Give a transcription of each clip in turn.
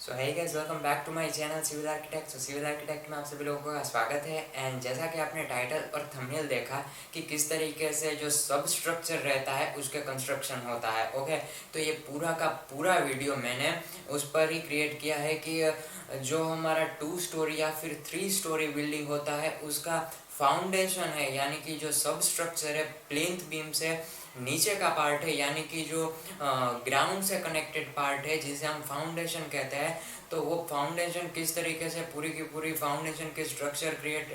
So hey guys, welcome back to my channel civil architect. Civil architect में आप सभी लोगों का स्वागत है। एंड जैसा कि आपने टाइटल और थंबनेल देखा कि किस तरीके से जो सब स्ट्रक्चर रहता है उसके कंस्ट्रक्शन होता है। ओके, तो ये पूरा का पूरा वीडियो मैंने उस पर ही क्रिएट किया है कि जो हमारा 2 स्टोरी या फिर 3 स्टोरी बिल्डिंग होता है उसका फाउंडेशन है, यानी कि जो सब स्ट्रक्चर है प्लिंथ बीम से नीचे का पार्ट है, यानी कि जो ग्राउंड से कनेक्टेड पार्ट है जिसे हम फाउंडेशन कहते हैं। तो वो फाउंडेशन किस तरीके से पूरी की पूरी फाउंडेशन की स्ट्रक्चर क्रिएट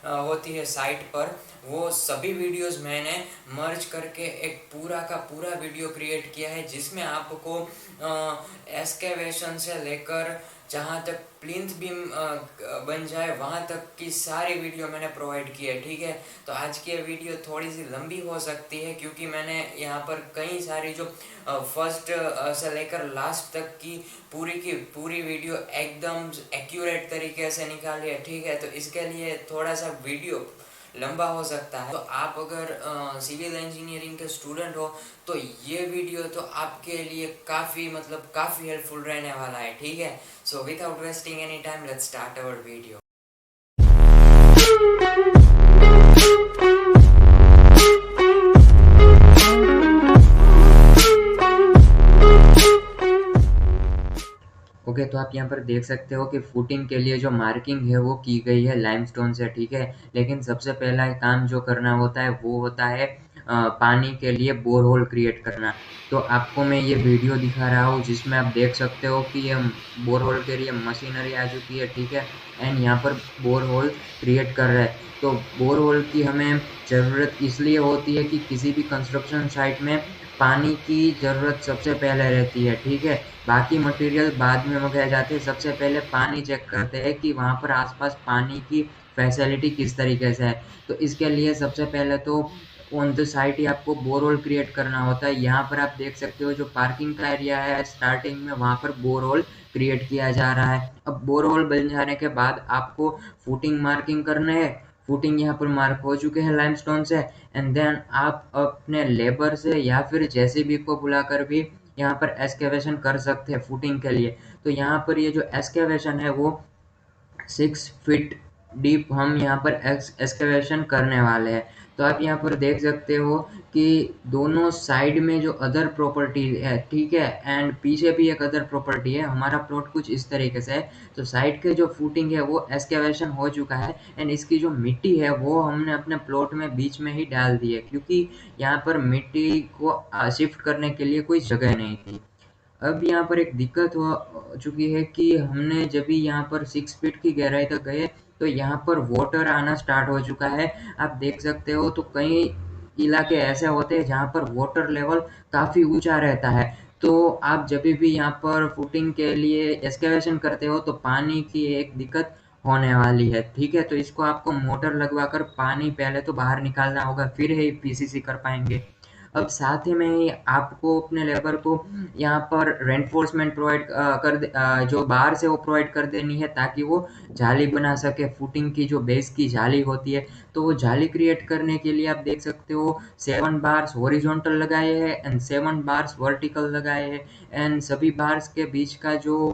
होती है साइट पर, वो सभी वीडियोस मैंने मर्ज करके एक पूरा का पूरा वीडियो क्रिएट किया है, जिसमें आपको एस्केवेशन से लेकर जहाँ तक प्लिंथ बीम बन जाए वहाँ तक की सारी वीडियो मैंने प्रोवाइड की है। ठीक है, तो आज की ये वीडियो थोड़ी सी लंबी हो सकती है क्योंकि मैंने यहाँ पर कई सारी जो फर्स्ट से लेकर लास्ट तक की पूरी वीडियो एकदम एक्यूरेट तरीके से निकाली है। ठीक है, तो इसके लिए थोड़ा सा वीडियो लंबा हो सकता है। तो आप अगर सिविल इंजीनियरिंग के स्टूडेंट हो तो ये वीडियो तो आपके लिए काफ़ी हेल्पफुल रहने वाला है। ठीक है, so without wasting any time let's start our video. Okay, तो आप यहाँ पर देख सकते हो कि फुटिंग के लिए जो मार्किंग है वो की गई है लाइमस्टोन से। ठीक है, लेकिन सबसे पहला काम जो करना होता है वो होता है पानी के लिए बोरहोल क्रिएट करना। तो आपको मैं ये वीडियो दिखा रहा हूँ जिसमें आप देख सकते हो कि ये बोरहोल के लिए मशीनरी आ चुकी है। ठीक है, एंड यहाँ पर बोरहोल क्रिएट कर रहा है। तो बोरहोल की हमें ज़रूरत इसलिए होती है कि किसी भी कंस्ट्रक्शन साइट में पानी की ज़रूरत सबसे पहले रहती है। ठीक है, बाकी मटेरियल बाद में मंगाए जाते हैं, सबसे पहले पानी चेक करते हैं कि वहाँ पर आसपास पानी की फैसिलिटी किस तरीके से है। तो इसके लिए सबसे पहले तो ऑन द साइट ही आपको बोरहोल क्रिएट करना होता है। यहाँ पर आप देख सकते हो जो पार्किंग का एरिया है स्टार्टिंग में, वहाँ पर बोरहोल क्रिएट किया जा रहा है। अब बोरहोल बन जाने के बाद आपको फुटिंग मार्किंग करना है। फुटिंग यहाँ पर मार्क हो चुके हैं लाइमस्टोन से, एंड देन आप अपने लेबर से या फिर जेसीबी को बुलाकर भी यहाँ पर एक्सकेवेशन कर सकते हैं फुटिंग के लिए। तो यहाँ पर ये जो एक्सकेवेशन है वो 6 फीट डीप हम यहाँ पर एक्सकेवेशन करने वाले हैं। तो आप यहाँ पर देख सकते हो कि दोनों साइड में जो अदर प्रॉपर्टी है, ठीक है, एंड पीछे भी एक अदर प्रॉपर्टी है। हमारा प्लॉट कुछ इस तरीके से है। तो साइड के जो फुटिंग है वो एक्सकेवेशन हो चुका है, एंड इसकी जो मिट्टी है वो हमने अपने प्लॉट में बीच में ही डाल दी है क्योंकि यहाँ पर मिट्टी को शिफ्ट करने के लिए कोई जगह नहीं थी। अब यहाँ पर एक दिक्कत हो चुकी है कि हमने जब भी यहाँ पर 6 फीट की गहराई तक गए तो यहाँ पर वाटर आना स्टार्ट हो चुका है। आप देख सकते हो तो कई इलाके ऐसे होते हैं जहाँ पर वाटर लेवल काफ़ी ऊंचा रहता है। तो आप जब भी यहाँ पर फुटिंग के लिए एक्सकेवेशन करते हो तो पानी की एक दिक्कत होने वाली है। ठीक है, तो इसको आपको मोटर लगवा कर पानी पहले तो बाहर निकालना होगा, फिर ही पीसीसी कर पाएंगे। अब साथ ही में आपको अपने लेबर को यहाँ पर रेनफोर्समेंट प्रोवाइड जो बाहर से वो प्रोवाइड कर देनी है ताकि वो जाली बना सके। फुटिंग की जो बेस की जाली होती है, तो वो जाली क्रिएट करने के लिए आप देख सकते हो 7 बार्स हॉरिजॉन्टल लगाए हैं एंड 7 बार्स वर्टिकल लगाए हैं, एंड सभी बार्स के बीच का जो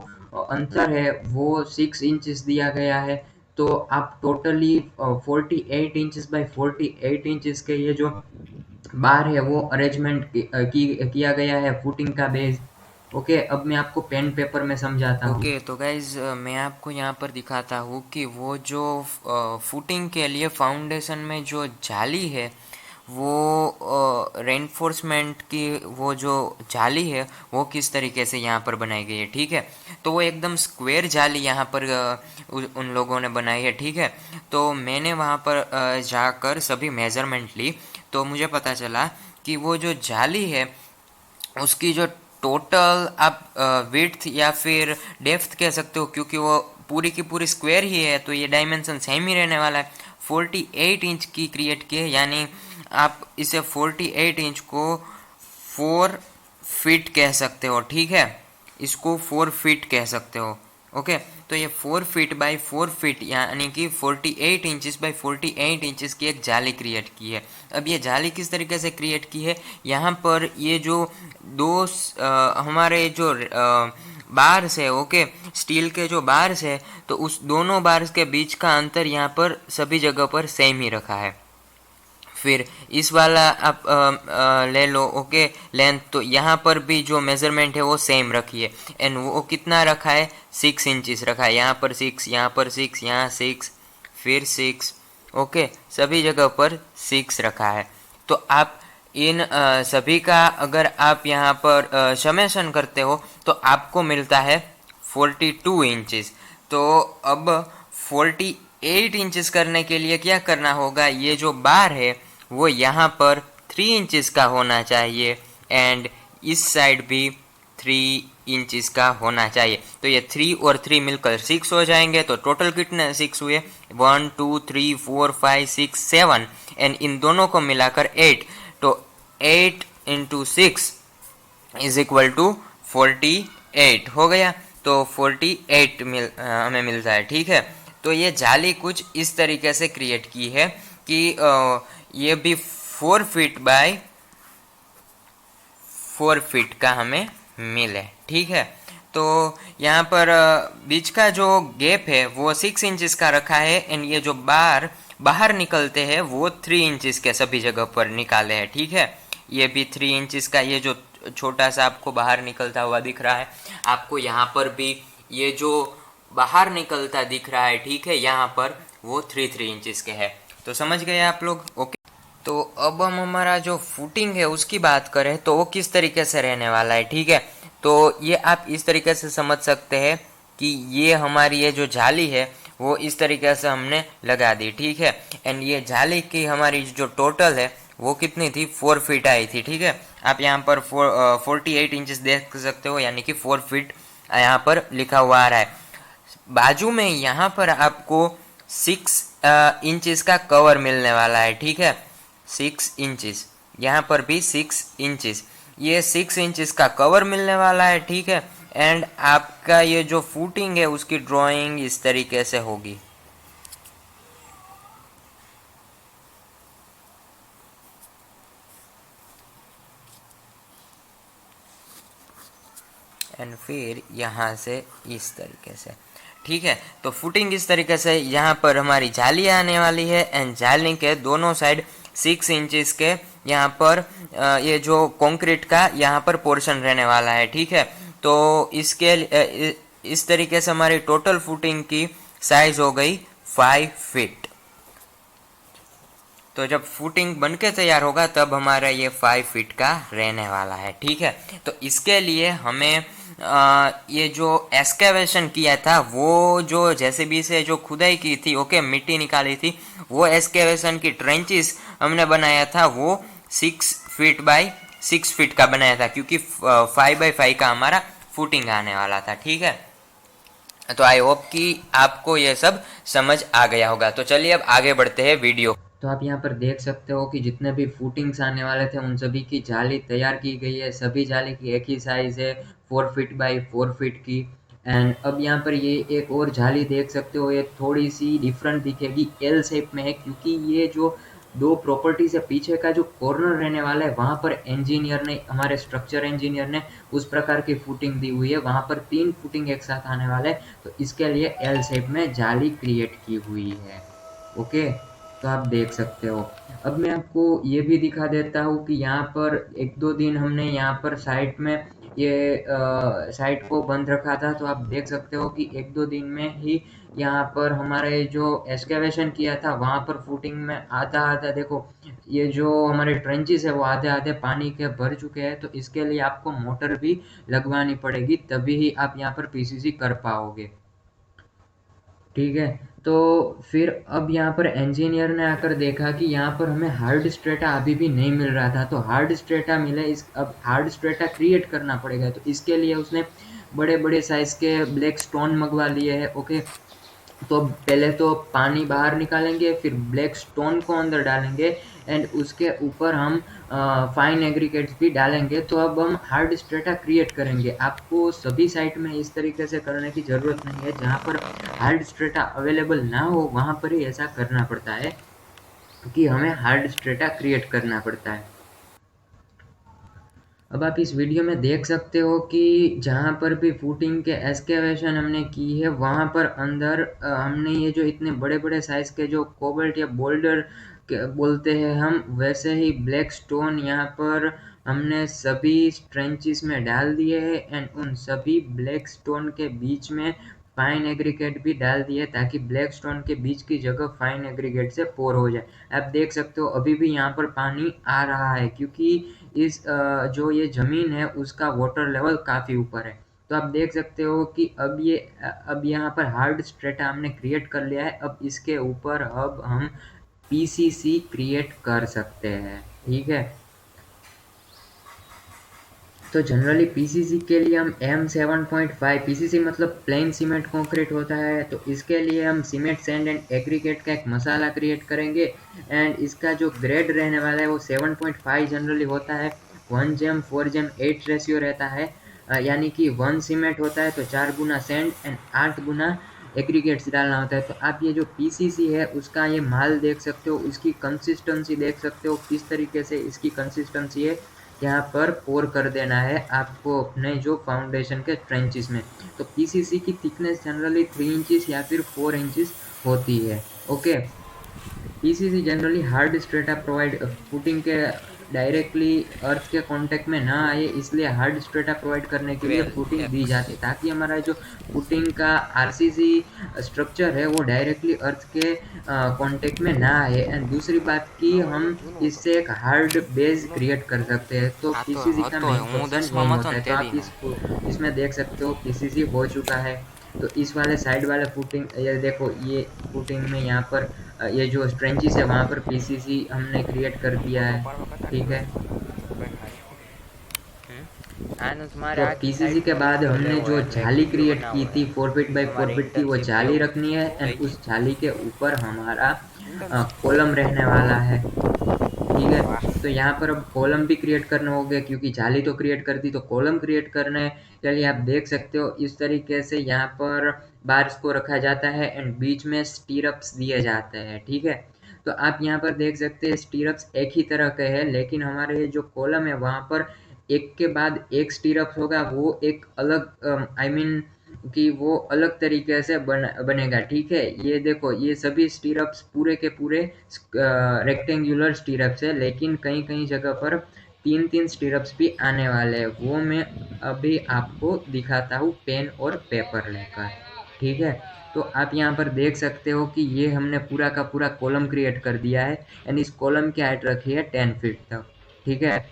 अंतर है वो 6 इंचेस दिया गया है। तो आप टोटली 48 इंचेस बाई 48 इंचेस के ये जो बार है वो अरेंजमेंट किया गया है फुटिंग का बेस। ओके, अब मैं आपको पेन पेपर में समझाता हूँ। ओके, तो गाइज मैं आपको यहाँ पर दिखाता हूँ कि वो जो फुटिंग के लिए फाउंडेशन में जो जाली है वो रेनफोर्समेंट की वो जो जाली है वो किस तरीके से यहाँ पर बनाई गई है। ठीक है, तो वो एकदम स्क्वायर जाली यहाँ पर उन लोगों ने बनाई है। ठीक है, तो मैंने वहाँ पर जाकर सभी मेज़रमेंट ली तो मुझे पता चला कि वो जो जाली है उसकी जो टोटल आप विड्थ या फिर डेप्थ कह सकते हो, क्योंकि वो पूरी की पूरी स्क्वायर ही है तो ये डायमेंशन सेम ही रहने वाला है। 48 इंच की क्रिएट की है, यानी आप इसे 48 इंच को 4 फीट कह सकते हो। ठीक है, इसको 4 फीट कह सकते हो। ओके, तो ये 4 फीट बाई 4 फीट यानी कि 48 इंचेस बाई 48 इंचेस की एक जाली क्रिएट की है। अब ये जाली किस तरीके से क्रिएट की है, यहाँ पर ये जो हमारे जो बार्स है, ओके, स्टील के जो बार्स है, तो उस दोनों बार्स के बीच का अंतर यहाँ पर सभी जगह पर सेम ही रखा है। फिर इस वाला आप ले लो, ओके, लेंथ, तो यहाँ पर भी जो मेजरमेंट है वो सेम रखिए। एंड वो कितना रखा है, 6 इंचेस रखा है। यहाँ पर 6, यहाँ पर 6, यहाँ 6, फिर 6, ओके, सभी जगह पर 6 रखा है। तो आप इन सभी का अगर आप यहाँ पर समेशन करते हो तो आपको मिलता है 42 इंचेस। तो अब 48 इंचेस करने के लिए क्या करना होगा, ये जो बार है वो यहाँ पर 3 इंचेस का होना चाहिए एंड इस साइड भी 3 इंचेस का होना चाहिए। तो ये 3 और 3 मिलकर 6 हो जाएंगे। तो टोटल कितने 6 हुए, 1 2 3 4 5 6 7 एंड इन दोनों को मिलाकर 8। तो 8 इंटू 6 इज इक्वल टू 48 हो गया। तो 48 हमें मिलता है, ठीक है। तो ये जाली कुछ इस तरीके से क्रिएट की है कि ये भी 4 फीट बाय 4 फीट का हमें मिले, ठीक है। तो यहाँ पर बीच का जो गैप है वो 6 इंचेस का रखा है एंड ये जो बाहर निकलते हैं वो 3 इंचेस के सभी जगह पर निकाले हैं, ठीक है। ये भी 3 इंचेस का, ये जो छोटा सा आपको बाहर निकलता हुआ दिख रहा है, आपको यहाँ पर भी ये जो बाहर निकलता दिख रहा है, ठीक है, यहाँ पर वो 3 इंचेस के है। तो समझ गए आप लोग, ओके। तो अब हम हमारा जो फुटिंग है उसकी बात करें तो वो किस तरीके से रहने वाला है, ठीक है। तो ये आप इस तरीके से समझ सकते हैं कि ये हमारी ये जो जाली है वो इस तरीके से हमने लगा दी, ठीक है। एंड ये जाली की हमारी जो टोटल है वो कितनी थी, 4 फीट आई थी, ठीक है। आप यहाँ पर 48 इंचेस देख सकते हो, यानी कि 4 फीट यहाँ पर लिखा हुआ आ रहा है। बाजू में यहाँ पर आपको 6 इंचेस का कवर मिलने वाला है, ठीक है, 6 इंचेस, यहाँ पर भी 6 इंचेस, ये 6 इंचेस का कवर मिलने वाला है, ठीक है। एंड आपका ये जो फुटिंग है उसकी ड्राइंग इस तरीके से होगी। एंड फिर यहाँ से इस तरीके से, ठीक है। तो फुटिंग इस तरीके से, यहाँ पर हमारी जाली आने वाली है एंड जाली के दोनों साइड 6 इंचेस के यहाँ पर ये जो कंक्रीट का यहाँ पर पोर्शन रहने वाला है, ठीक है। तो इसके इस तरीके से हमारी टोटल फुटिंग की साइज हो गई 5 फीट। तो जब फुटिंग बन के तैयार होगा तब हमारा ये 5 फीट का रहने वाला है, ठीक है। तो इसके लिए हमें ये जो एक्सकेवेशन किया था, वो जो जेसीबी से जो खुदाई की थी, ओके, मिट्टी निकाली थी, वो एक्सकेवेशन की ट्रेंचेस हमने बनाया था, वो 6 फीट बाय 6 फीट का बनाया था, क्योंकि 5 बाय 5 का हमारा फुटिंग आने वाला था, ठीक है। तो आई होप कि आपको ये सब समझ आ गया होगा। तो चलिए अब आगे बढ़ते हैं वीडियो। तो आप यहाँ पर देख सकते हो कि जितने भी फुटिंग्स आने वाले थे उन सभी की जाली तैयार की गई है। सभी जाली की एक ही साइज़ है, 4 फीट बाई 4 फीट की। एंड अब यहाँ पर ये एक और जाली देख सकते हो, ये थोड़ी सी डिफरेंट दिखेगी, एल शेप में है, क्योंकि ये जो दो प्रॉपर्टी से पीछे का जो कॉर्नर रहने वाला है वहाँ पर इंजीनियर ने, हमारे स्ट्रक्चर इंजीनियर ने उस प्रकार की फुटिंग दी हुई है। वहाँ पर 3 फुटिंग एक साथ आने वाले हैं, तो इसके लिए एल शेप में जाली क्रिएट की हुई है, ओके। तो आप देख सकते हो। अब मैं आपको ये भी दिखा देता हूँ कि यहाँ पर 1-2 दिन हमने यहाँ पर साइट में ये साइट को बंद रखा था। तो आप देख सकते हो कि 1-2 दिन में ही यहाँ पर हमारे जो एक्सकेवेशन किया था वहाँ पर फुटिंग में आधा देखो, ये जो हमारे ट्रेंचेस है वो आधे पानी के भर चुके हैं। तो इसके लिए आपको मोटर भी लगवानी पड़ेगी, तभी ही आप यहाँ पर पीसीसी कर पाओगे, ठीक है। तो फिर अब यहाँ पर इंजीनियर ने आकर देखा कि यहाँ पर हमें हार्ड स्ट्रेटा अभी भी नहीं मिल रहा था। तो हार्ड स्ट्रेटा मिले, इस अब हार्ड स्ट्रेटा क्रिएट करना पड़ेगा। तो इसके लिए उसने बड़े बड़े साइज के ब्लैक स्टोन मंगवा लिए हैं, ओके। तो पहले तो पानी बाहर निकालेंगे, फिर ब्लैक स्टोन को अंदर डालेंगे एंड उसके ऊपर हम फाइन एग्रीगेट्स भी डालेंगे। तो अब हम हार्ड स्ट्रेटा क्रिएट करेंगे। आपको सभी साइट में इस तरीके से करने की ज़रूरत नहीं है। जहाँ पर हार्ड स्ट्रेटा अवेलेबल ना हो वहाँ पर ही ऐसा करना पड़ता है कि हमें हार्ड स्ट्रेटा क्रिएट करना पड़ता है। अब आप इस वीडियो में देख सकते हो कि जहाँ पर भी फुटिंग के एक्सकेवेशन हमने की है वहाँ पर अंदर हमने ये जो इतने बड़े बड़े साइज के जो कोबाल्ट या बोल्डर बोलते हैं हम, वैसे ही ब्लैक स्टोन यहाँ पर हमने सभी ट्रेंचेस में डाल दिए हैं एंड उन सभी ब्लैक स्टोन के बीच में फाइन एग्रीगेट भी डाल दिए ताकि ब्लैक स्टोन के बीच की जगह फाइन एग्रीगेट से पोर हो जाए। आप देख सकते हो अभी भी यहाँ पर पानी आ रहा है क्योंकि इस जो ये ज़मीन है उसका वाटर लेवल काफ़ी ऊपर है। तो आप देख सकते हो कि अब यहाँ पर हार्ड स्ट्रेटा हमने क्रिएट कर लिया है। अब इसके ऊपर अब हम पीसीसी क्रिएट कर सकते हैं, ठीक है। तो जनरली पीसीसी के लिए हम M7.5, पीसीसी मतलब प्लेन सीमेंट कंक्रीट होता है, तो इसके लिए हम सीमेंट सैंड एंड एग्रीगेट का एक मसाला क्रिएट करेंगे एंड इसका जो ग्रेड रहने वाला है वो 7.5 जनरली होता है। 1:4:8 रेशियो रहता है, यानी कि 1 सीमेंट होता है तो 4 गुना सैंड एंड 8 गुना एग्रीगेट्स डालना होता है। तो आप ये जो पीसीसी है उसका ये माल देख सकते हो, इसकी कंसिस्टेंसी देख सकते हो किस तरीके से इसकी कंसिस्टेंसी है। यहाँ पर पोर कर देना है आपको अपने जो फाउंडेशन के ट्रेंचेस में। तो पीसीसी की थिकनेस जनरली 3 इंचेस या फिर 4 इंचेस होती है, okay. PCC generally hard strata provide footing के डायरेक्टली अर्थ के कांटेक्ट में ना आए, इसलिए हार्ड स्ट्रेटा प्रोवाइड करने के लिए फुटिंग दी जाती है ताकि हमारा जो फुटिंग का आरसीसी स्ट्रक्चर है वो डायरेक्टली अर्थ के कांटेक्ट में ना आए। एंड दूसरी बात कि हम इससे एक हार्ड बेस क्रिएट कर सकते हैं। तो पीसीसी का मेन फंक्शन यही होता है। तो आप इसमें देख सकते हो पीसीसी हो चुका है। तो इस वाले साइड वाले फुटिंग ये देखो, ये फुटिंग में यहाँ पर ये जो स्ट्रेंचेस है वहाँ पर पीसीसी हमने क्रिएट कर दिया है, ठीक है। तो पीसीसी के बाद हमने जो जाली क्रिएट की थी 4 फीट बाई 4 फीट की, वो जाली रखनी है एंड उस जाली के ऊपर हमारा कॉलम रहने वाला है, ठीक है। तो यहाँ पर अब कॉलम भी क्रिएट करने होंगे क्योंकि जाली तो क्रिएट कर दी, तो कॉलम क्रिएट करने के लिए आप देख सकते हो इस तरीके से यहाँ पर बार्स को रखा जाता है एंड बीच में स्टीरअप्स दिए जाते हैं, ठीक है। तो आप यहाँ पर देख सकते हैं स्टीरअप्स एक ही तरह के हैं, लेकिन हमारे ये जो कॉलम है वहाँ पर एक के बाद एक स्टीरअप्स होगा, वो एक अलग आई मीन कि वो अलग तरीके से बनेगा, ठीक है। ये देखो ये सभी स्टीरअप्स पूरे के पूरे रेक्टेंगुलर स्टीरअप्स है, लेकिन कहीं कहीं जगह पर 3-3 स्टीरअप्स भी आने वाले हैं, वो मैं अभी आपको दिखाता हूँ पेन और पेपर लेकर, ठीक है। तो आप यहाँ पर देख सकते हो कि ये हमने पूरा का पूरा कॉलम क्रिएट कर दिया है एंड इस कॉलम की हाइट रखी है 10 फीट तक, ठीक है।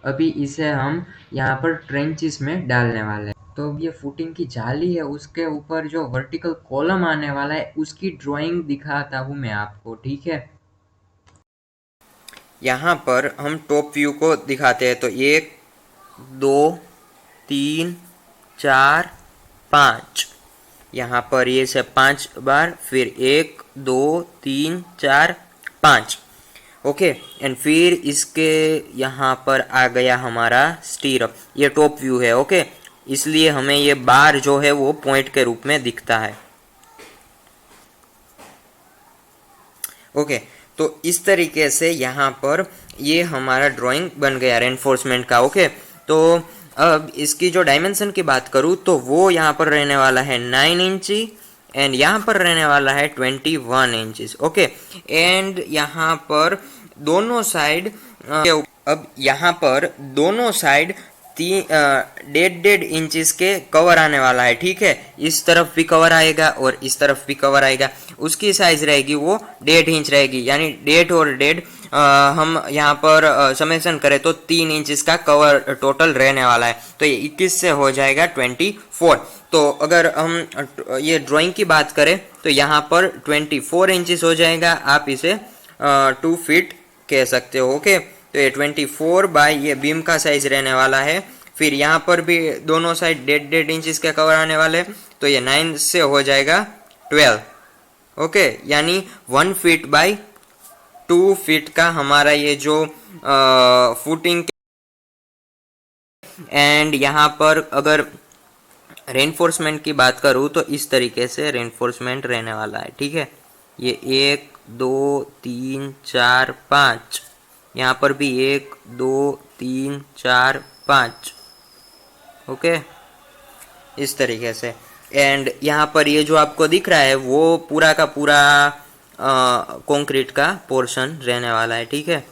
अभी इसे हम यहाँ पर ट्रेंचेस में डालने वाले हैं। तो अब ये फुटिंग की जाली है उसके ऊपर जो वर्टिकल कॉलम आने वाला है उसकी ड्राइंग दिखाता हूँ मैं आपको, ठीक है। यहाँ पर हम टॉप व्यू को दिखाते हैं। तो 1 2 3 4 5, यहाँ पर ये से 5 बार, फिर 1 2 3 4 5, ओके। एंड फिर इसके यहाँ पर आ गया हमारा स्टीरअप, ये टॉप व्यू है, ओके। इसलिए हमें ये बार जो है वो पॉइंट के रूप में दिखता है, ओके। तो इस तरीके से यहाँ पर ये हमारा ड्राइंग बन गया रेनफोर्समेंट का, ओके। तो अब इसकी जो डायमेंशन की बात करूँ तो वो यहाँ पर रहने वाला है 9 इंची एंड यहाँ पर रहने वाला है 21 इंचेस, ओके। एंड यहाँ पर दोनों साइड अब यहाँ पर दोनों साइड 1.5 इंचेस के कवर आने वाला है, ठीक है। इस तरफ भी कवर आएगा और इस तरफ भी कवर आएगा। उसकी साइज रहेगी वो 1.5 इंच रहेगी, यानी 1.5 और 1.5 हम यहाँ पर समेशन करें तो 3 इंचेस का कवर टोटल रहने वाला है। तो ये 21 से हो जाएगा 24। तो अगर हम ये ड्राइंग की बात करें तो यहाँ पर 24 इंचेस हो जाएगा, आप इसे 2 फीट कह सकते हो, ओके। तो ये 24 बाय ये बीम का साइज रहने वाला है। फिर यहाँ पर भी दोनों साइड 1.5 इंचेस के कवर आने वाले, तो ये 9 से हो जाएगा 12, ओके। यानी 1 फीट बाय 2 फीट का हमारा ये जो फुटिंग। एंड यहाँ पर अगर रेनफोर्समेंट की बात करूँ तो इस तरीके से रेनफोर्समेंट रहने वाला है, ठीक है। ये 1 2 3 4 5, यहाँ पर भी 1 2 3 4 5। ओके, इस तरीके से। एंड यहाँ पर ये जो आपको दिख रहा है वो पूरा का पूरा कंक्रीट का पोर्शन रहने वाला है, ठीक है।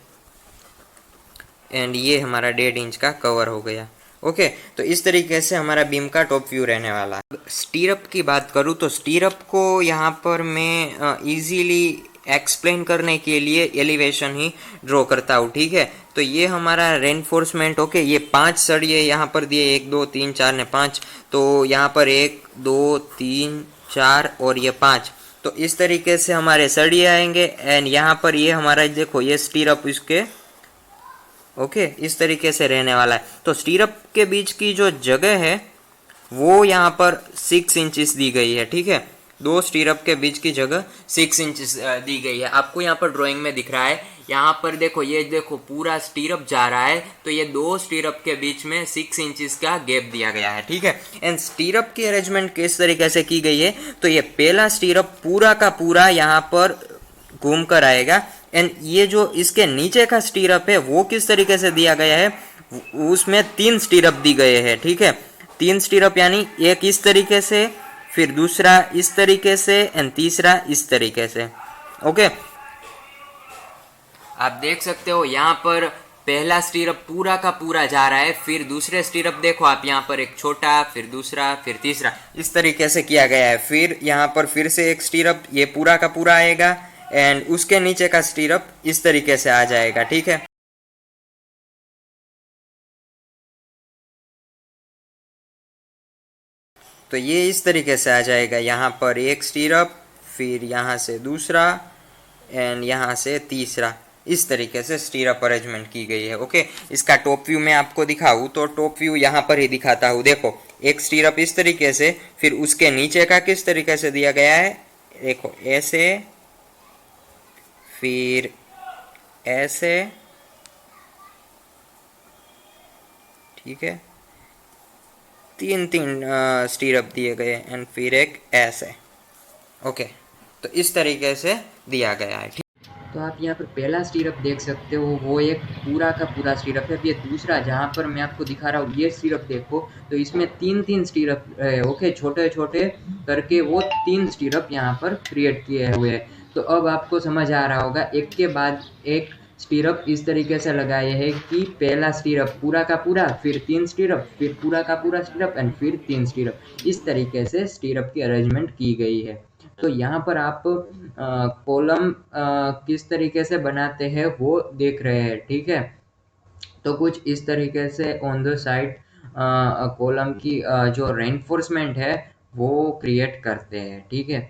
एंड ये हमारा 1.5 इंच का कवर हो गया। ओके, तो इस तरीके से हमारा बीम का टॉप व्यू रहने वाला है। स्टीरअप की बात करूँ तो स्टीरअप को यहाँ पर मैं इजीली एक्सप्लेन करने के लिए एलिवेशन ही ड्रॉ करता हूँ, ठीक है। तो ये हमारा रेनफोर्समेंट, ओके, ये 5 सरिये यहाँ पर दिए, 1 2 3 4 ने 5, तो यहाँ पर 1 2 3 4 और ये 5। तो इस तरीके से हमारे सरिये आएंगे। एंड यहाँ पर ये हमारा देखो ये स्टीरअप इसके, ओके, इस तरीके से रहने वाला है। तो स्टीरअप के बीच की जो जगह है वो यहाँ पर 6 इंचेस दी गई है, ठीक है। दो स्टीरअप के बीच की जगह 6 इंचेस दी गई है। आपको यहाँ पर ड्राइंग में दिख रहा है, यहाँ पर देखो, ये देखो पूरा स्टीरअप जा रहा है, तो ये दो स्टीरअप के बीच में 6 इंचेस का गैप दिया गया है, ठीक है। एंड स्टीरअप की अरेंजमेंट किस तरीके से की गई है, तो ये पहला स्टीरअप पूरा का पूरा यहाँ पर घूम कर आएगा। एंड ये जो इसके नीचे का स्टीरअप है वो किस तरीके से दिया गया है, उसमें 3 स्टीरअप दी गए हैं, ठीक है। 3 स्टीरअप यानी एक इस तरीके से, फिर दूसरा इस तरीके से एंड तीसरा इस तरीके से। ओके, आप देख सकते हो यहाँ पर पहला स्टीरअप पूरा का पूरा जा रहा है, फिर दूसरे स्टीरअप देखो आप, यहाँ पर एक छोटा, फिर दूसरा, फिर तीसरा, इस तरीके से किया गया है। फिर यहाँ पर फिर से एक स्टीरअप ये पूरा का पूरा आएगा एंड उसके नीचे का स्टीरअप इस तरीके से आ जाएगा, ठीक है। तो ये इस तरीके से आ जाएगा, यहाँ पर एक स्टीरअप, फिर यहाँ से दूसरा एंड यहाँ से तीसरा, इस तरीके से स्टीरअप अरेंजमेंट की गई है। ओके, इसका टॉप व्यू मैं आपको दिखाऊँ तो टॉप व्यू यहाँ पर ही दिखाता हूँ। देखो, एक स्टीरअप इस तरीके से, फिर उसके नीचे का किस तरीके से दिया गया है, देखो ऐसे, फिर ऐसे, ठीक है, 3 स्टीरअप दिए गए एंड फिर एक ऐसे। ओके, तो इस तरीके से दिया गया है, ठीक। तो आप यहाँ पर पहला स्टीरअप देख सकते हो, वो एक पूरा का पूरा स्टीरअप है। अब ये दूसरा जहाँ पर मैं आपको दिखा रहा हूँ, ये स्टीरअप देखो, तो इसमें 3 स्टीरअप है, ओके, छोटे छोटे करके वो 3 स्टीरअप यहाँ पर क्रिएट किए हुए हैं। तो अब आपको समझ आ रहा होगा, एक के बाद एक स्टीरअप इस तरीके से लगाए हैं कि पहला स्टीरअप पूरा का पूरा, फिर 3 स्टीरअप, फिर पूरा का पूरा स्टीरअप एंड फिर 3 स्टीरअप, इस तरीके से स्टीरअप की अरेंजमेंट की गई है। तो यहाँ पर आप कॉलम किस तरीके से बनाते हैं वो देख रहे हैं, ठीक है। तो कुछ इस तरीके से ऑन द साइड कॉलम की जो रेनफोर्समेंट है वो क्रिएट करते हैं, ठीक है।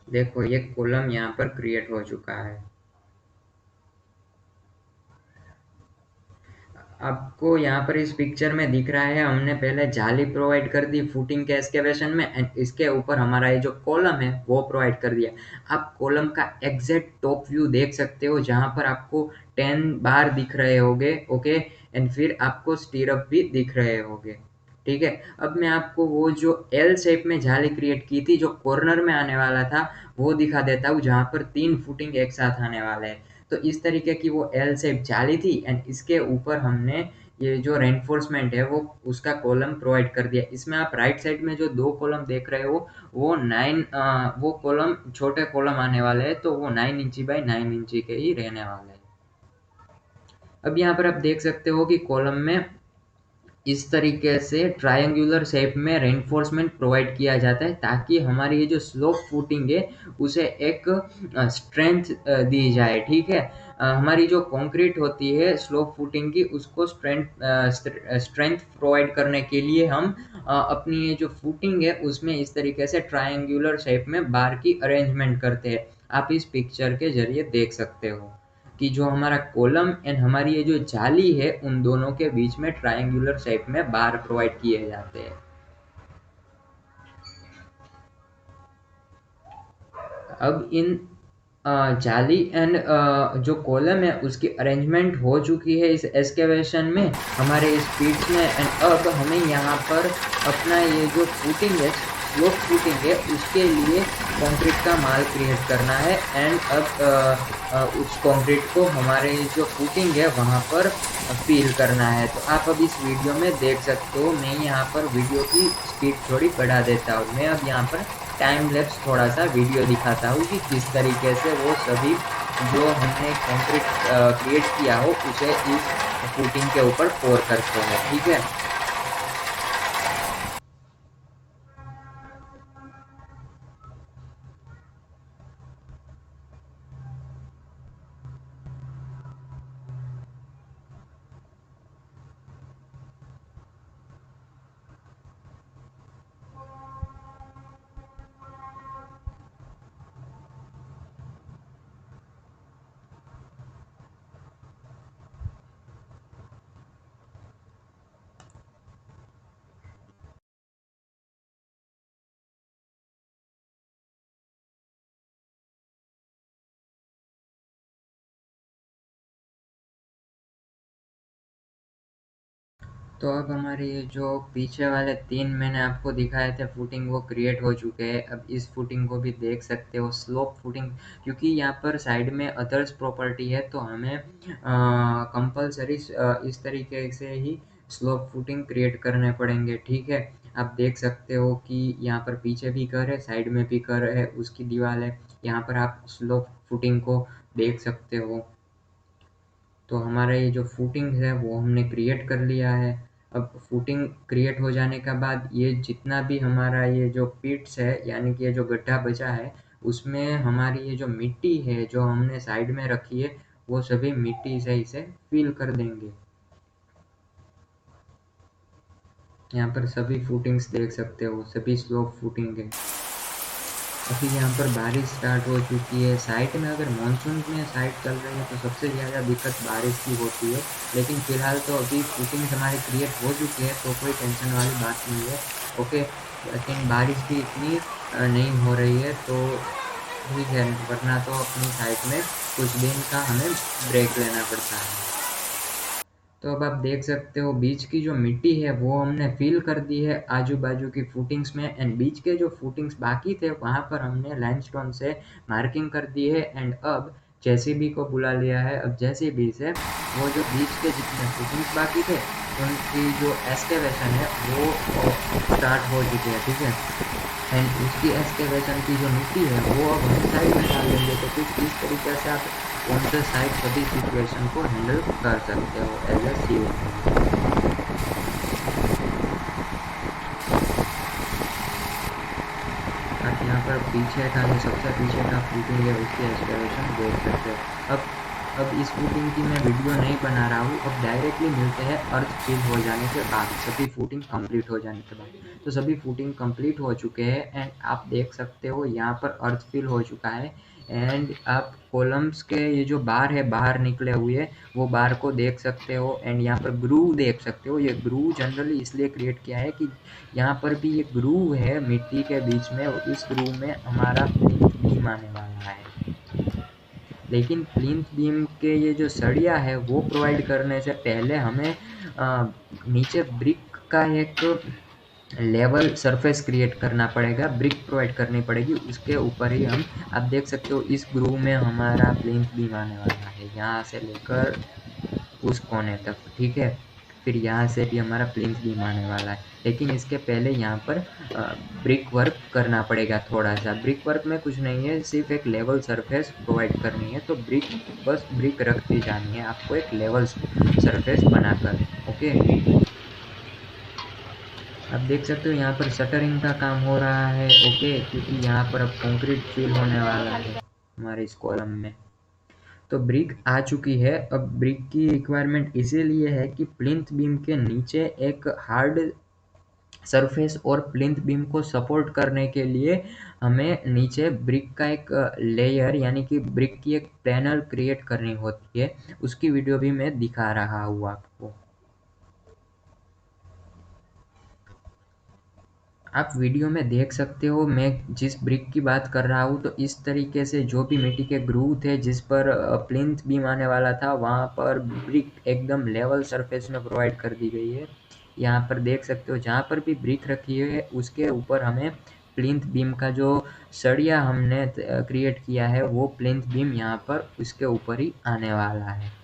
देखो, ये कॉलम यहाँ पर क्रिएट हो चुका है। आपको यहाँ पर इस पिक्चर में दिख रहा है, हमने पहले जाली प्रोवाइड कर दी फुटिंग के एक्सकेवेशन में एंड इसके ऊपर हमारा ये जो कॉलम है वो प्रोवाइड कर दिया। आप कॉलम का एग्जैक्ट टॉप व्यू देख सकते हो, जहाँ पर आपको 10 बार दिख रहे होंगे, ओके, एंड फिर आपको स्टीरअप भी दिख रहे होंगे, ठीक है। अब मैं आपको वो जो एल शेप में जाली क्रिएट की थी, जो कॉर्नर में आने वाला था, वो दिखा देता हूँ, जहाँ पर 3 फुटिंग एक साथ आने वाले हैं। तो इस तरीके की वो एल शेप जाली थी एंड इसके ऊपर हमने ये जो रेनफोर्समेंट है वो उसका कॉलम प्रोवाइड कर दिया। इसमें आप राइट साइड में जो 2 कॉलम देख रहे हो वो 9 वो कॉलम छोटे कॉलम आने वाले हैं, तो वो 9 इंची बाय 9 इंची के ही रहने वाले हैं। अब यहाँ पर आप देख सकते हो कि कॉलम में इस तरीके से ट्रायंगुलर शेप में रेनफोर्समेंट प्रोवाइड किया जाता है, ताकि हमारी ये जो स्लोप फुटिंग है उसे एक स्ट्रेंथ दी जाए, ठीक है। हमारी जो कंक्रीट होती है स्लोप फुटिंग की, उसको स्ट्रेंथ प्रोवाइड करने के लिए हम अपनी ये जो फुटिंग है उसमें इस तरीके से ट्रायंगुलर शेप में बार की अरेंजमेंट करते हैं। आप इस पिक्चर के जरिए देख सकते हो कि जो हमारा कॉलम एंड हमारी ये जो जाली है उन दोनों के बीच में ट्रायंगुलर शेप में बार प्रोवाइड किए जाते हैं। अब इन जाली एंड जो कॉलम है उसकी अरेंजमेंट हो चुकी है इस एक्सकेवेशन में हमारे इस पिट्स में। एंड अब हमें यहाँ पर अपना ये जो फुटिंग है, स्लोप फुटिंग है, उसके लिए कंक्रीट का माल क्रिएट करना है। एंड अब उस कंक्रीट को हमारे जो फुटिंग है वहाँ पर फील करना है। तो आप अब इस वीडियो में देख सकते हो, मैं यहाँ पर वीडियो की स्पीड थोड़ी बढ़ा देता हूँ। मैं अब यहाँ पर टाइम लैप्स थोड़ा सा वीडियो दिखाता हूँ कि किस तरीके से वो सभी जो हमने कंक्रीट क्रिएट किया हो उसे इस फुटिंग के ऊपर पोर करते हैं। ठीक है। तो अब हमारे ये जो पीछे वाले 3 मैंने आपको दिखाए थे फुटिंग, वो क्रिएट हो चुके हैं। अब इस फुटिंग को भी देख सकते हो, स्लोप फुटिंग, क्योंकि यहाँ पर साइड में अदर्स प्रॉपर्टी है तो हमें कंपलसरी इस तरीके से ही स्लोप फुटिंग क्रिएट करने पड़ेंगे। ठीक है। आप देख सकते हो कि यहाँ पर पीछे भी घर है, साइड में भी घर है, उसकी दीवार है। यहाँ पर आप स्लोप फुटिंग को देख सकते हो। तो हमारा ये जो फुटिंग है वो हमने क्रिएट कर लिया है। अब फुटिंग क्रिएट हो जाने के बाद ये जितना भी हमारा ये जो पिट्स है, यानी कि ये जो गड्ढा बचा है, उसमें हमारी ये जो मिट्टी है जो हमने साइड में रखी है, वो सभी मिट्टी से इसे फिल कर देंगे। यहाँ पर सभी फुटिंग्स देख सकते हो, सभी स्लोप फुटिंग है। अभी यहाँ पर बारिश स्टार्ट हो चुकी है। साइट में अगर मानसून में साइट चल रही है तो सबसे ज़्यादा दिक्कत बारिश की होती है, लेकिन फ़िलहाल तो अभी फुटिंग्स हमारी क्रिएट हो चुकी है तो कोई टेंशन वाली बात नहीं है। ओके। लेकिन बारिश भी इतनी नहीं हो रही है तो ठीक है, वरना तो अपनी साइट में कुछ दिन का हमें ब्रेक लेना पड़ता है। तो अब आप देख सकते हो बीच की जो मिट्टी है वो हमने फिल कर दी है आजू बाजू की फुटिंग्स में। एंड बीच के जो फुटिंग्स बाकी थे वहाँ पर हमने लाइमस्टोन से मार्किंग कर दी है। एंड अब जेसीबी को बुला लिया है। अब जेसीबी से वो जो बीच के जितने फुटिंग्स बाकी थे उनकी जो एक्सकेवेशन है वो स्टार्ट हो चुकी है। ठीक है। एंड उसकी एक्सकेवेशन की जो मिट्टी है वो अब हम साइड में डाल देंगे। तो कुछ इस तरीके से आप ऑन द साइड सभी सिचुएशन को हैंडल कर सकते हो एज ए सिविल। आप यहाँ पर पीछे का जो सबसे पीछे का फुटिंग है उसकी एक्सकेवेशन देख सकते हो। अब इस फुटिंग की मैं वीडियो नहीं बना रहा हूँ। अब डायरेक्टली मिलते हैं अर्थ फिल हो जाने के बाद, सभी फुटिंग कंप्लीट हो जाने के बाद। तो सभी फुटिंग कंप्लीट हो चुके हैं एंड आप देख सकते हो यहाँ पर अर्थ फिल हो चुका है। एंड आप कॉलम्स के ये जो बार है बाहर निकले हुए, वो बार को देख सकते हो। एंड यहाँ पर ग्रूव देख सकते हो। ये ग्रूव जनरली इसलिए क्रिएट किया है कि यहाँ पर भी ये ग्रूव है मिट्टी के बीच में, और इस ग्रूव में हमारा प्लिंथ बीम आने वाला है। लेकिन प्लिंथ बीम के ये जो सरिया है वो प्रोवाइड करने से पहले हमें नीचे ब्रिक का एक लेवल सरफेस क्रिएट करना पड़ेगा, ब्रिक प्रोवाइड करनी पड़ेगी, उसके ऊपर ही हम, आप देख सकते हो इस ग्रूव में हमारा प्लिंथ बीम आने वाला है, यहाँ से लेकर उस कोने तक। ठीक है। फिर यहाँ से भी हमारा प्लिंथ बीम आने वाला है, लेकिन इसके पहले यहाँ पर ब्रिक वर्क करना पड़ेगा थोड़ा सा। ब्रिक वर्क में कुछ नहीं है, सिर्फ एक लेवल सरफेस प्रोवाइड करनी है। तो ब्रिक, बस ब्रिक रखती जानी है आपको एक लेवल सरफेस बनाकर। ओके। आप देख सकते हो यहाँ पर शटरिंग का काम हो रहा है। ओके, क्योंकि यहाँ पर अब कंक्रीट फिल होने वाला है हमारे इस कॉलम में। तो ब्रिक आ चुकी है। अब ब्रिक की रिक्वायरमेंट इसीलिए है कि प्लिंथ बीम के नीचे एक हार्ड सरफेस और प्लिंथ बीम को सपोर्ट करने के लिए हमें नीचे ब्रिक का एक लेयर, यानी कि ब्रिक की एक पैनल क्रिएट करनी होती है। उसकी वीडियो भी मैं दिखा रहा हूँ आपको। आप वीडियो में देख सकते हो मैं जिस ब्रिक की बात कर रहा हूँ, तो इस तरीके से जो भी मिट्टी के ग्रूव थे जिस पर प्लिंथ बीम आने वाला था, वहाँ पर ब्रिक एकदम लेवल सरफेस में प्रोवाइड कर दी गई है। यहाँ पर देख सकते हो जहाँ पर भी ब्रिक रखी है उसके ऊपर हमें प्लिंथ बीम का जो सरिया हमने क्रिएट किया है वो प्लिंथ बीम यहाँ पर उसके ऊपर ही आने वाला है।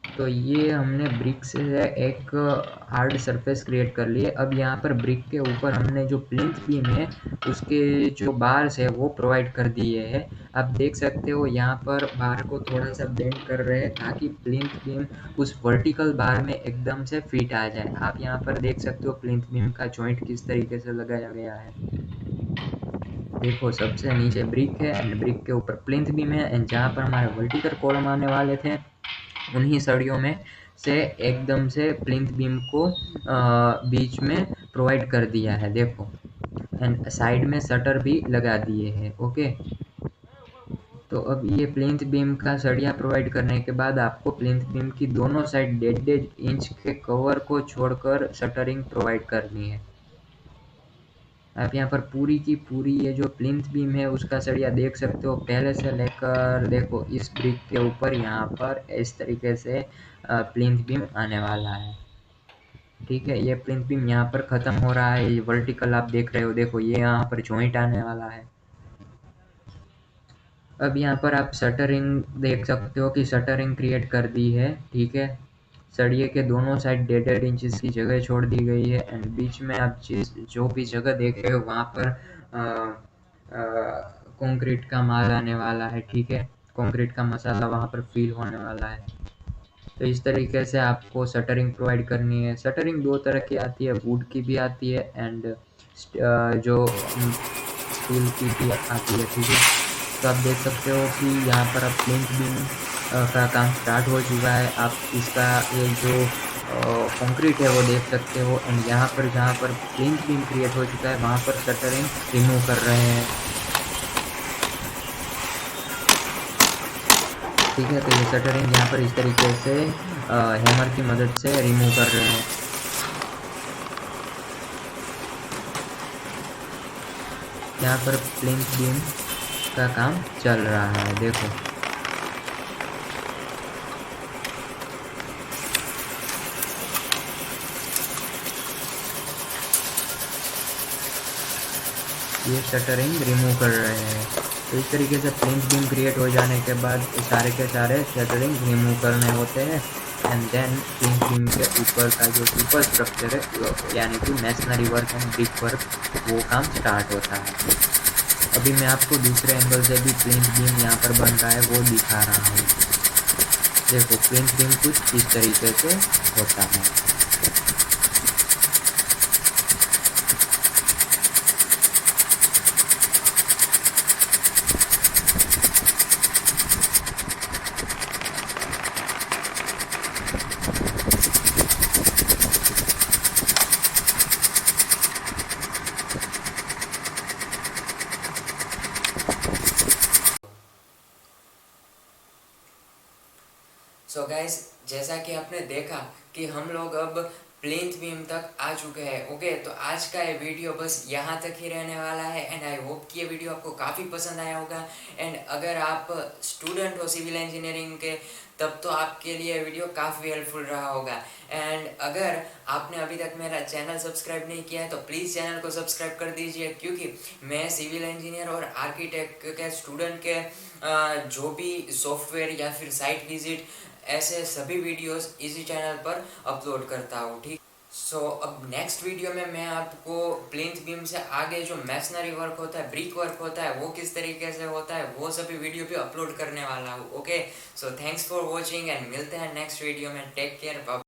तो ये हमने ब्रिक से एक हार्ड सरफेस क्रिएट कर ली है। अब यहाँ पर ब्रिक के ऊपर हमने जो प्लिंथ बीम है उसके जो बार्स है वो प्रोवाइड कर दिए हैं। आप देख सकते हो यहाँ पर बार को थोड़ा सा बेंड कर रहे हैं ताकि प्लिंथ बीम उस वर्टिकल बार में एकदम से फिट आ जाए। आप यहाँ पर देख सकते हो प्लिंथ बीम का जॉइंट किस तरीके से लगाया गया है। देखो सबसे नीचे ब्रिक है एंड ब्रिक के ऊपर प्लिंथ बीम है एंड जहाँ पर हमारे वर्टिकल कॉलम आने वाले थे उन्हीं सरियों में से एकदम से प्लिंथ बीम को बीच में प्रोवाइड कर दिया है। देखो एंड साइड में शटर भी लगा दिए हैं। ओके, तो अब ये प्लिंथ बीम का सरिया प्रोवाइड करने के बाद आपको प्लिंथ बीम की दोनों साइड 1.5 इंच के कवर को छोड़कर शटरिंग प्रोवाइड करनी है। आप यहाँ पर पूरी की पूरी ये जो प्लिंथ बीम है उसका सरिया देख सकते हो, पहले से लेकर देखो इस ब्रिक के ऊपर यहाँ पर इस तरीके से प्लिंथ बीम आने वाला है। ठीक है, ये प्लिंथ बीम यहाँ पर ख़त्म हो रहा है, ये वर्टिकल आप देख रहे हो, देखो ये यहाँ पर जॉइंट आने वाला है। अब यहाँ पर आप शटरिंग देख सकते हो कि शटरिंग क्रिएट कर दी है। ठीक है, सरिये के दोनों साइड 1.5 इंच की जगह छोड़ दी गई है एंड बीच में आप जो भी जगह देख रहे हो वहाँ पर कंक्रीट का माल आने वाला है। ठीक है, कंक्रीट का मसाला वहाँ पर फिल होने वाला है। तो इस तरीके से आपको शटरिंग प्रोवाइड करनी है। शटरिंग दो तरह की आती है, वुड की भी आती है एंड जो स्टील की भी आती है। ठीक है, तो आप देख सकते हो कि यहाँ पर अब प्लिंथ बीम का काम स्टार्ट हो चुका है। आप इसका ये जो कंक्रीट है वो देख सकते हो एंड यहाँ पर जहाँ पर प्लिंथ बीम क्रिएट हो चुका है वहाँ पर शटरिंग रिमूव कर रहे हैं। ठीक है, तो ये शटरिंग यहाँ पर इस तरीके से हैमर की मदद से रिमूव कर रहे हैं। यहाँ पर प्लिंथ बीम का काम चल रहा है। देखो ये शटरिंग रिमूव कर रहे हैं। तो इस तरीके से प्लिंथ बीम क्रिएट हो जाने के बाद सारे के सारे शटरिंग रिमूव करने होते हैं एंड देन प्लिंथ बीम के ऊपर का जो सुपर स्ट्रक्चर है यानी कि masonry work and brick work वो काम स्टार्ट होता है। अभी मैं आपको दूसरे एंगल से भी प्लिंथ बीम यहाँ पर बन रहा है वो दिखा रहा हूँ। देखो प्लिंथ बीम कुछ इस तरीके से होता है। सो गाइस, जैसा कि आपने देखा कि हम लोग अब प्लिंथ बीम तक आ चुके हैं। ओके, तो आज का ये वीडियो बस यहाँ तक ही रहने वाला है एंड आई होप कि ये वीडियो आपको काफ़ी पसंद आया होगा। एंड अगर आप स्टूडेंट हो सिविल इंजीनियरिंग के तब तो आपके लिए वीडियो काफ़ी हेल्पफुल रहा होगा। एंड अगर आपने अभी तक मेरा चैनल सब्सक्राइब नहीं किया है तो प्लीज़ चैनल को सब्सक्राइब कर दीजिए, क्योंकि मैं सिविल इंजीनियर और आर्किटेक्ट के स्टूडेंट के जो भी सॉफ्टवेयर या फिर साइट विजिट ऐसे सभी वीडियोस इसी चैनल पर अपलोड करता हूँ। ठीक, सो अब नेक्स्ट वीडियो में मैं आपको प्लिंथ बीम से आगे जो मैसनरी वर्क होता है, ब्रिक वर्क होता है, वो किस तरीके से होता है वो सभी वीडियो भी अपलोड करने वाला हूँ। Okay, so thanks for watching and मिलते हैं नेक्स्ट वीडियो में। Take care.